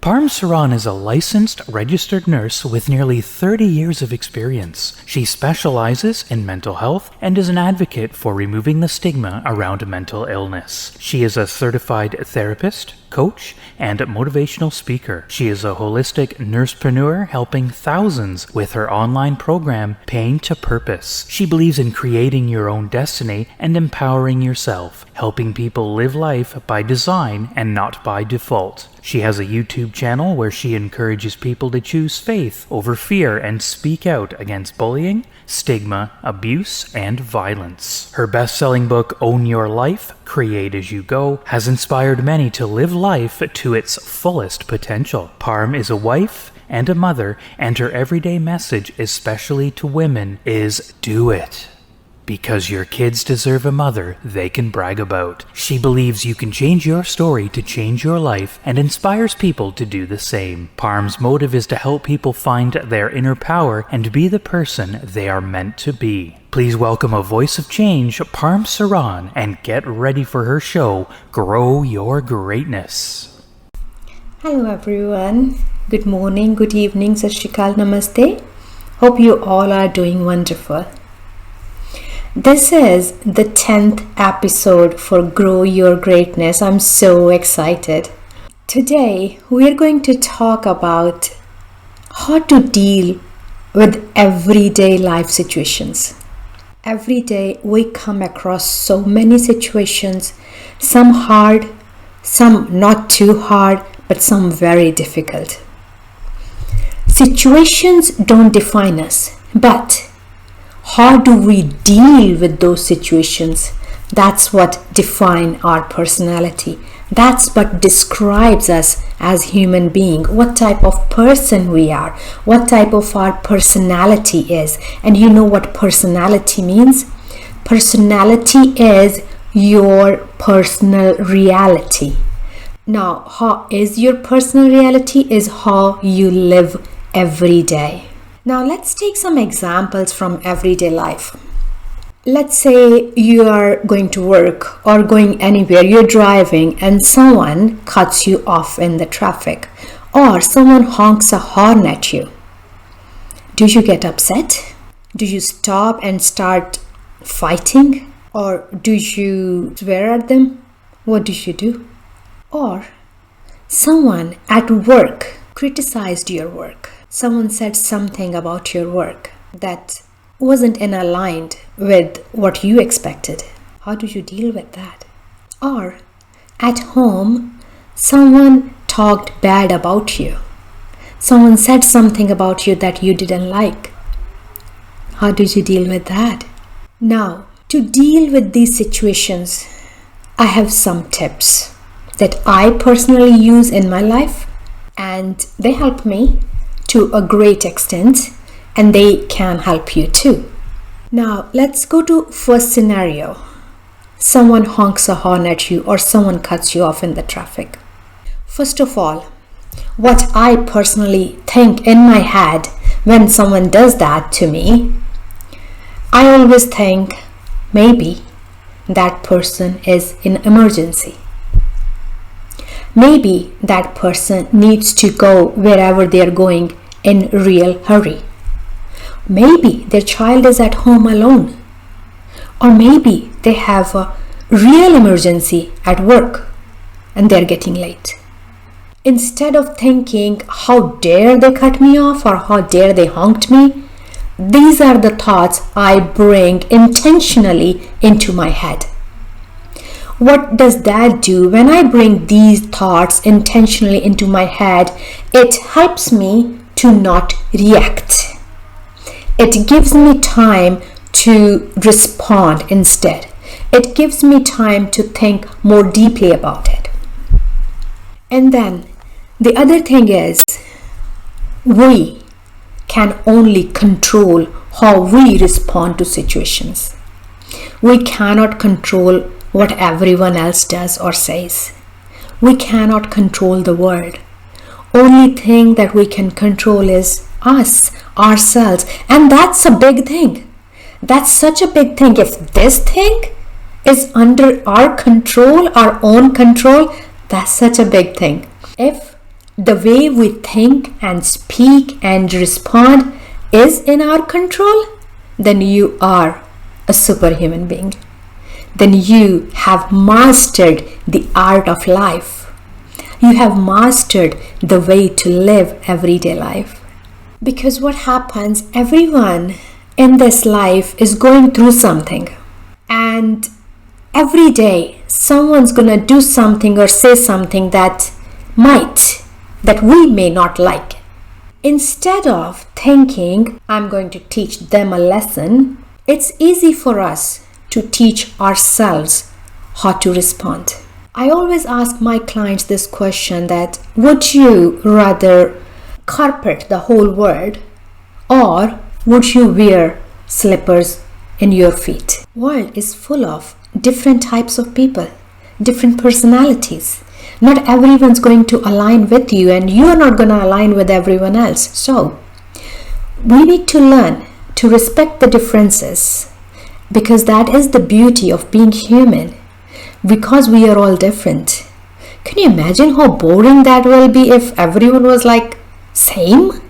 Parm Saran is a licensed, registered nurse with nearly 30 years of experience. She specializes in mental health and is an advocate for removing the stigma around mental illness. She is a certified therapist, coach, and motivational speaker. She is a holistic nursepreneur helping thousands with her online program, Pain to Purpose. She believes in creating your own destiny and empowering yourself, helping people live life by design and not by default. She has a YouTube channel where she encourages people to choose faith over fear and speak out against bullying, stigma, abuse, and violence. Her best-selling book, Own Your Life, Create As You Go, has inspired many to live life to its fullest potential. Parm is a wife and a mother, and her everyday message, especially to women, is do it. Because your kids deserve a mother they can brag about. She believes you can change your story to change your life and inspires people to do the same. Parm's motive is to help people find their inner power and be the person they are meant to be. Please welcome a voice of change, Parm Saran, and get ready for her show, Grow Your Greatness. Hello everyone. Good morning, good evening, Sat Shri Akal, Namaste. Hope you all are doing wonderful. This is the 10th episode for Grow Your Greatness. I'm so excited. Today, we're going to talk about how to deal with everyday life situations. Every day, we come across so many situations, some hard, some not too hard, but some very difficult. Situations don't define us, but how do we deal with those situations? That's what defines our personality. That's what describes us as human being, what type of person we are, what type of our personality is. And you know what personality means? Personality is your personal reality. Now, how is your personal reality? Is how you live every day. Now let's take some examples from everyday life. Let's say you are going to work or going anywhere, you're driving and someone cuts you off in the traffic or someone honks a horn at you. Do you get upset? Do you stop and start fighting? Or do you swear at them? What do you do? Or someone at work criticized your work. Someone said something about your work that wasn't in aligned with what you expected. How do you deal with that? Or at home, someone talked bad about you. Someone said something about you that you didn't like. How did you deal with that? Now, to deal with these situations, I have some tips that I personally use in my life, and they help me to a great extent, and they can help you too. Now let's go to first scenario. Someone honks a horn at you or someone cuts you off in the traffic. First of all, what I personally think in my head when someone does that to me, I always think maybe that person is in emergency. Maybe that person needs to go wherever they are going in real hurry. Maybe their child is at home alone. Or maybe they have a real emergency at work and they're getting late. Instead of thinking, how dare they cut me off or how dare they honked me, these are the thoughts I bring intentionally into my head. What does that do? When I bring these thoughts intentionally into my head, it helps me to not react. It gives me time to respond instead. It gives me time to think more deeply about it. And then the other thing is, we can only control how we respond to situations. We cannot control what everyone else does or says. We cannot control the world. Only thing that we can control is us, ourselves, and that's a big thing. That's such a big thing. If this thing is under our control, our own control, that's such a big thing. If the way we think and speak and respond is in our control, then you are a superhuman being. Then you have mastered the art of life. You have mastered the way to live everyday life. Because what happens, everyone in this life is going through something. And every day, someone's gonna do something or say something that we may not like. Instead of thinking, I'm going to teach them a lesson, it's easy for us to teach ourselves how to respond. I always ask my clients this question that, would you rather carpet the whole world or would you wear slippers in your feet? World is full of different types of people, different personalities. Not everyone's going to align with you and you are not going to align with everyone else. So we need to learn to respect the differences, because that is the beauty of being human, because we are all different. Can you imagine how boring that will be if everyone was like same?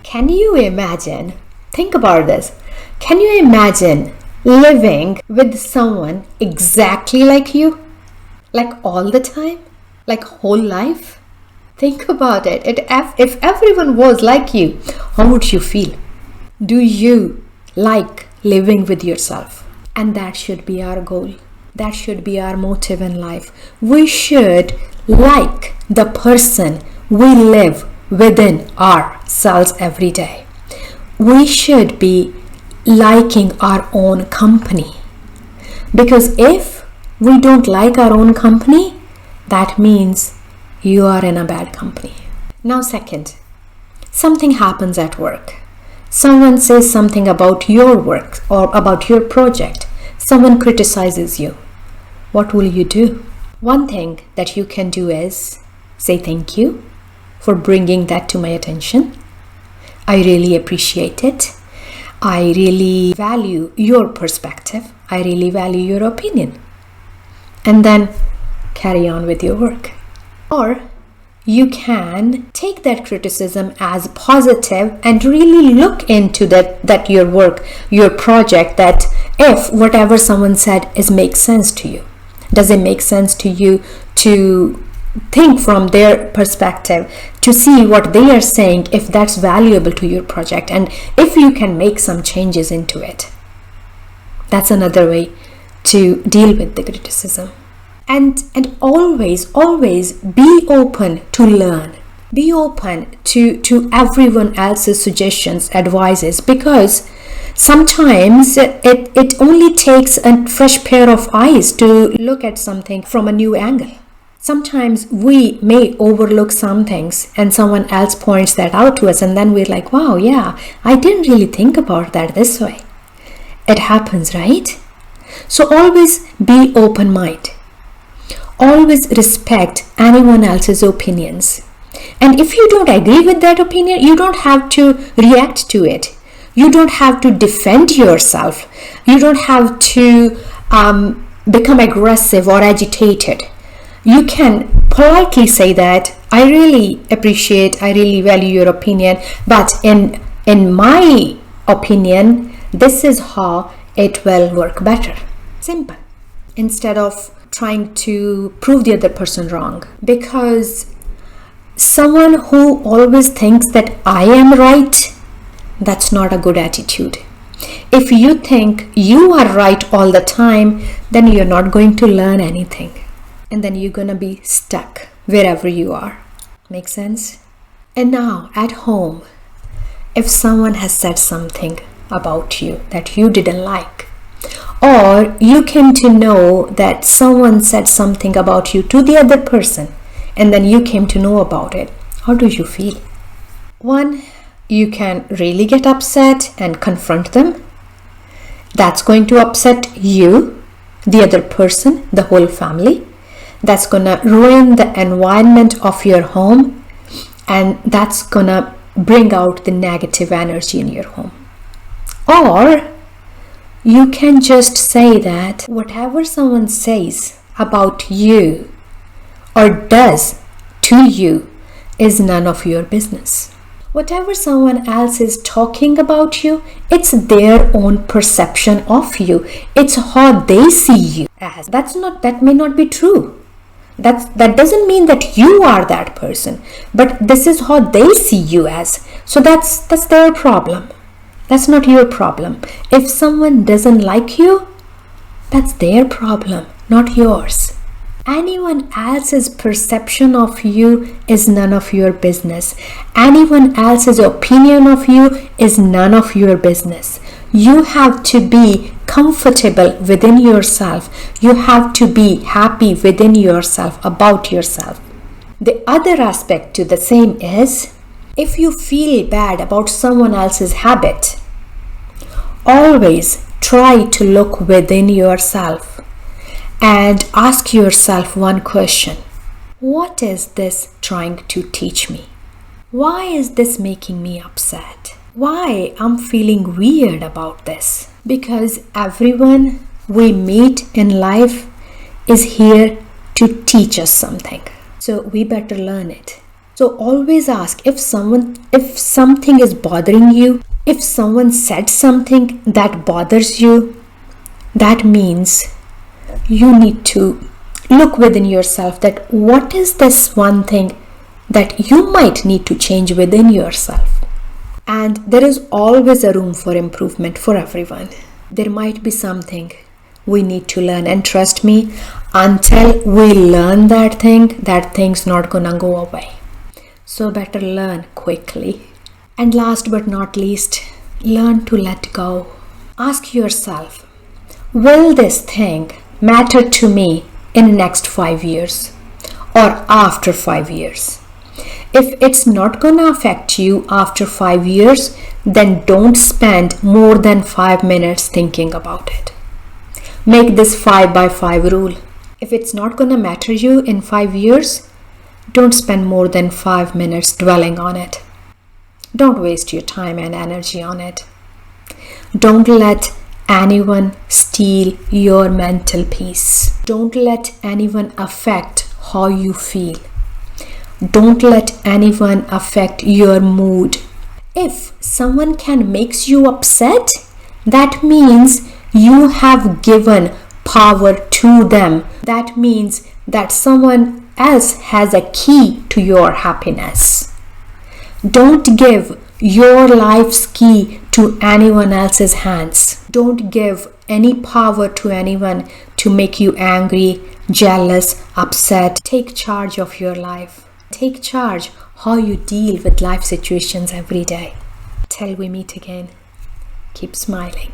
Can you imagine? Think about this. Can you imagine living with someone exactly like you? Like all the time? Like whole life? Think about it. If everyone was like you, how would you feel? Do you like living with yourself? And that should be our goal. That should be our motive in life. We should like the person we live within ourselves every day. We should be liking our own company. Because if we don't like our own company, that means you are in a bad company. Now, second, something happens at work. Someone says something about your work or about your project. Someone criticizes you. What will you do? One thing that you can do is say thank you for bringing that to my attention. I really appreciate it. I really value your perspective. I really value your opinion. And then carry on with your work. Or you can take that criticism as positive and really look into that your work, your project, that if whatever someone said makes sense to you. Does it make sense to you to think from their perspective, to see what they are saying, if that's valuable to your project, and if you can make some changes into it? That's another way to deal with the criticism. And always be open to learn. Be open to everyone else's suggestions, advices, because sometimes it only takes a fresh pair of eyes to look at something from a new angle. Sometimes we may overlook some things and someone else points that out to us, and then we're like, wow, yeah, I didn't really think about that this way. It happens, right? So always be open-minded. Always respect anyone else's opinions. And if you don't agree with that opinion, you don't have to react to it. You don't have to defend yourself. You don't have to become aggressive or agitated. You can politely say that, I really appreciate, I really value your opinion, but in my opinion, this is how it will work better. Simple. Instead of trying to prove the other person wrong. Because someone who always thinks that I am right, that's not a good attitude. If you think you are right all the time, then you're not going to learn anything. And then you're going to be stuck wherever you are. Make sense? And now at home, if someone has said something about you that you didn't like, or you came to know that someone said something about you to the other person, and then you came to know about it, how do you feel? One, you can really get upset and confront them. That's going to upset you, the other person, the whole family. That's gonna ruin the environment of your home, and that's gonna bring out the negative energy in your home. Or you can just say that whatever someone says about you or does to you, is none of your business. Whatever someone else is talking about you, it's their own perception of you. It's how they see you as. That may not be true. That doesn't mean that you are that person, but this is how they see you as. So that's their problem. That's not your problem. If someone doesn't like you, that's their problem, not yours. Anyone else's perception of you is none of your business. Anyone else's opinion of you is none of your business. You have to be comfortable within yourself. You have to be happy within yourself, about yourself. The other aspect to the same is, if you feel bad about someone else's habit, always try to look within yourself and ask yourself one question. What is this trying to teach me? Why is this making me upset? Why I'm feeling weird about this? Because everyone we meet in life is here to teach us something. So we better learn it. So always ask if something is bothering you, if someone said something that bothers you, that means you need to look within yourself that what is this one thing that you might need to change within yourself. And there is always a room for improvement for everyone. There might be something we need to learn, and trust me, until we learn that thing's not gonna go away. So better learn quickly. And last but not least, learn to let go. Ask yourself, will this thing matter to me in the next 5 years or after 5 years? If it's not gonna affect you after 5 years, then don't spend more than 5 minutes thinking about it. Make this 5 by 5 rule. If it's not gonna matter you in 5 years, don't spend more than 5 minutes dwelling on it. Don't waste your time and energy on it. Don't let anyone steal your mental peace. Don't let anyone affect how you feel. Don't let anyone affect your mood. If someone can make you upset, that means you have given power to them. That means that someone else has a key to your happiness. Don't give your life's key to anyone else's hands. Don't give any power to anyone to make you angry, jealous, upset. Take charge of your life. Take charge how you deal with life situations every day. Till we meet again, keep smiling.